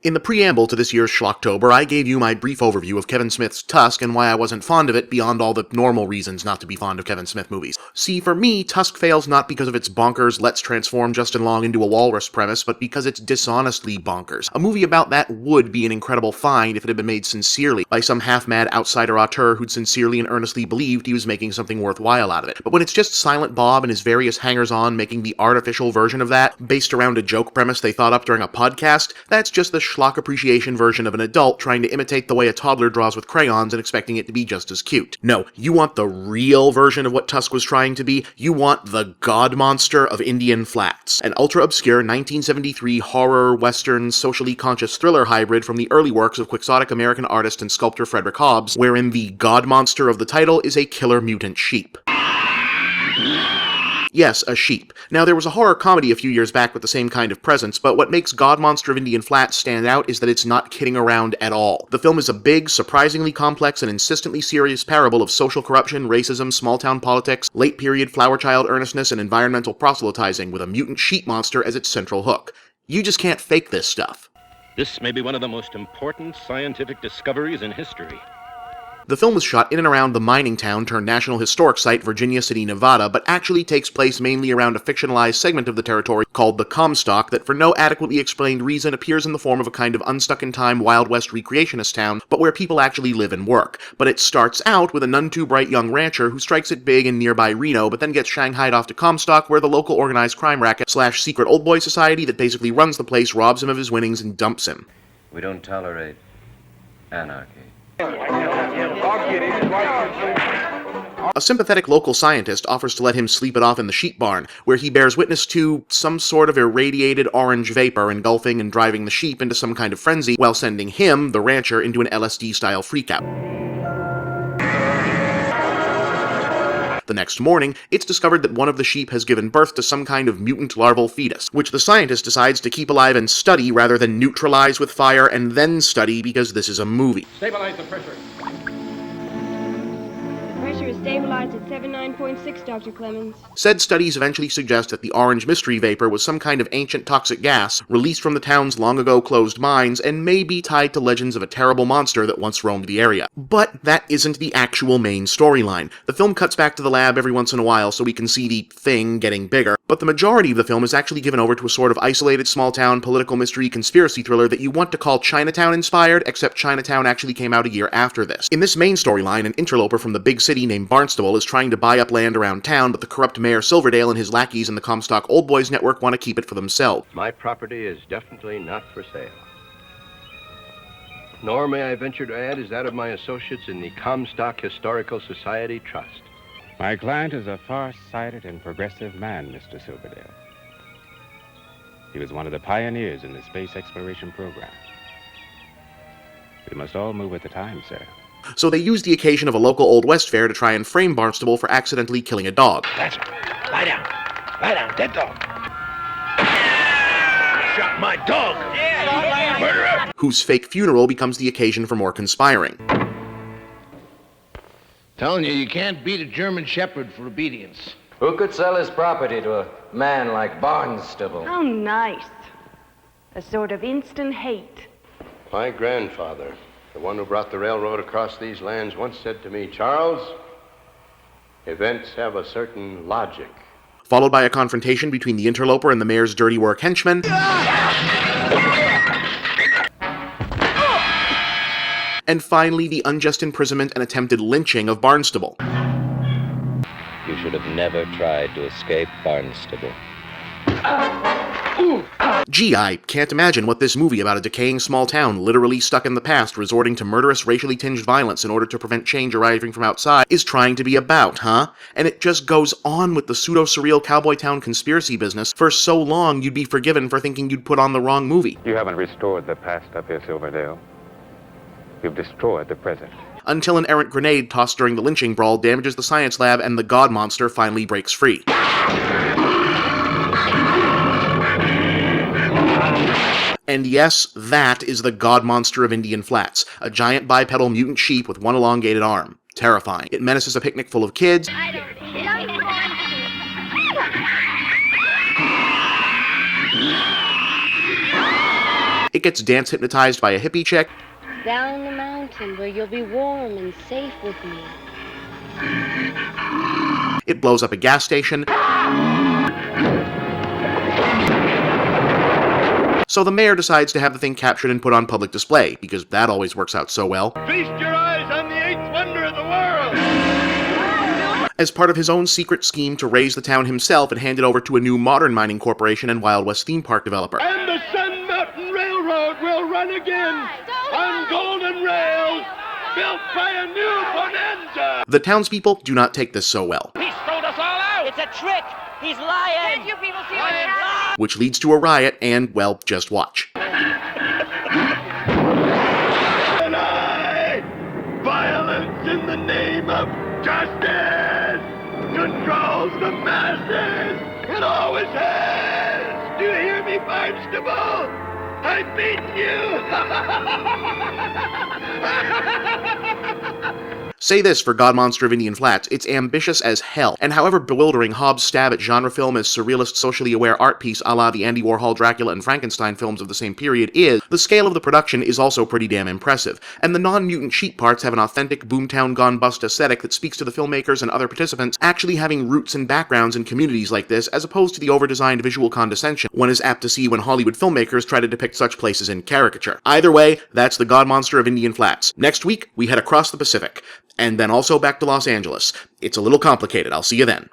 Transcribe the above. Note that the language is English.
In the preamble to this year's Schlocktober, I gave you my brief overview of Kevin Smith's Tusk and why I wasn't fond of it beyond all the normal reasons not to be fond of Kevin Smith movies. See, for me, Tusk fails not because of its bonkers let's transform Justin Long into a walrus premise, but because it's dishonestly bonkers. A movie about that would be an incredible find if it had been made sincerely, by some half-mad outsider auteur who'd sincerely and earnestly believed he was making something worthwhile out of it. But when it's just Silent Bob and his various hangers-on making the artificial version of that, based around a joke premise they thought up during a podcast, that's just the schlock appreciation version of an adult trying to imitate the way a toddler draws with crayons and expecting it to be just as cute. No, you want the real version of what Tusk was trying to be. You want the GODMONSTER of Indian Flats, an ultra-obscure 1973 horror, western, socially conscious thriller hybrid from the early works of quixotic American artist and sculptor Frederick Hobbs, wherein the GODMONSTER of the title is a killer mutant sheep. Yes, a sheep. Now, there was a horror comedy a few years back with the same kind of presence, but what makes GODMONSTER of Indian Flats stand out is that it's not kidding around at all. The film is a big, surprisingly complex, and insistently serious parable of social corruption, racism, small-town politics, late-period flower-child earnestness, and environmental proselytizing, with a mutant sheep monster as its central hook. You just can't fake this stuff. This may be one of the most important scientific discoveries in history. The film was shot in and around the mining town turned National Historic Site, Virginia City, Nevada, but actually takes place mainly around a fictionalized segment of the territory called the Comstock that for no adequately explained reason appears in the form of a kind of unstuck-in-time Wild West recreationist town, but where people actually live and work. But it starts out with a none-too-bright young rancher who strikes it big in nearby Reno, but then gets shanghaied off to Comstock, where the local organized crime racket / secret old boy society that basically runs the place robs him of his winnings and dumps him. We don't tolerate anarchy. A sympathetic local scientist offers to let him sleep it off in the sheep barn, where he bears witness to some sort of irradiated orange vapor engulfing and driving the sheep into some kind of frenzy, while sending him, the rancher, into an LSD-style freakout. The next morning, it's discovered that one of the sheep has given birth to some kind of mutant larval fetus, which the scientist decides to keep alive and study rather than neutralize with fire and then study because this is a movie. Stabilize the pressure. Pressure is stabilized at 79.6, Dr. Clemens. Said studies eventually suggest that the orange mystery vapor was some kind of ancient toxic gas released from the town's long-ago closed mines and may be tied to legends of a terrible monster that once roamed the area. But that isn't the actual main storyline. The film cuts back to the lab every once in a while so we can see the thing getting bigger, but the majority of the film is actually given over to a sort of isolated small-town political mystery conspiracy thriller that you want to call Chinatown-inspired, except Chinatown actually came out a year after this. In this main storyline, an interloper from the big city named Barnstable is trying to buy up land around town, but the corrupt Mayor Silverdale and his lackeys in the Comstock Old Boys Network want to keep it for themselves. My property is definitely not for sale. Nor, may I venture to add, is that of my associates in the Comstock Historical Society Trust. My client is a far-sighted and progressive man, Mr. Silverdale. He was one of the pioneers in the space exploration program. We must all move with the times, sir. So they use the occasion of a local Old West fair to try and frame Barnstable for accidentally killing a dog. That's it. Lie down. Lie down. Dead dog. Shot my dog. Murderer. Whose fake funeral becomes the occasion for more conspiring. Telling you, you can't beat a German Shepherd for obedience. Who could sell his property to a man like Barnstable? How nice. A sort of instant hate. My grandfather, the one who brought the railroad across these lands, once said to me, Charles, events have a certain logic. Followed by a confrontation between the interloper and the mayor's dirty work henchmen. And finally, the unjust imprisonment and attempted lynching of Barnstable. You should have never tried to escape Barnstable. Gee, I can't imagine what this movie about a decaying small town literally stuck in the past resorting to murderous, racially tinged violence in order to prevent change arriving from outside is trying to be about, huh? And it just goes on with the pseudo-surreal cowboy town conspiracy business for so long you'd be forgiven for thinking you'd put on the wrong movie. You haven't restored the past up here, Silverdale. You've destroyed the present. Until an errant grenade tossed during the lynching brawl damages the science lab and the GODMONSTER finally breaks free. And yes, that is the GODMONSTER of Indian Flats, a giant bipedal mutant sheep with one elongated arm. Terrifying. It menaces a picnic full of kids. It gets dance hypnotized by a hippie chick. Down the mountain where you'll be warm and safe with me. It blows up a gas station. So the mayor decides to have the thing captured and put on public display, because that always works out so well. Feast your eyes on the eighth wonder of the world! As part of his own secret scheme to raise the town himself and hand it over to a new modern mining corporation and Wild West theme park developer. And the Sun Mountain Railroad will run again on golden rails built by a new bonanza! The townspeople do not take this so well, He sold us all out! It's a trick! He's lying! Did you people see what's happening? which leads to a riot and, well, just watch. And I, violence in the name of justice, controls the masses. It always has. Do you hear me, Barnstable? I've beaten you. Say this for GODMONSTER of Indian Flats, it's ambitious as hell, and however bewildering Hobbs' stab at genre film as surrealist, socially aware art piece a la the Andy Warhol Dracula and Frankenstein films of the same period is, the scale of the production is also pretty damn impressive, and the non-mutant sheep parts have an authentic Boomtown Gone Bust aesthetic that speaks to the filmmakers and other participants actually having roots and backgrounds in communities like this, as opposed to the over-designed visual condescension one is apt to see when Hollywood filmmakers try to depict such places in caricature. Either way, that's the GODMONSTER of Indian Flats. Next week, we head across the Pacific, and then also back to Los Angeles. It's a little complicated. I'll see you then.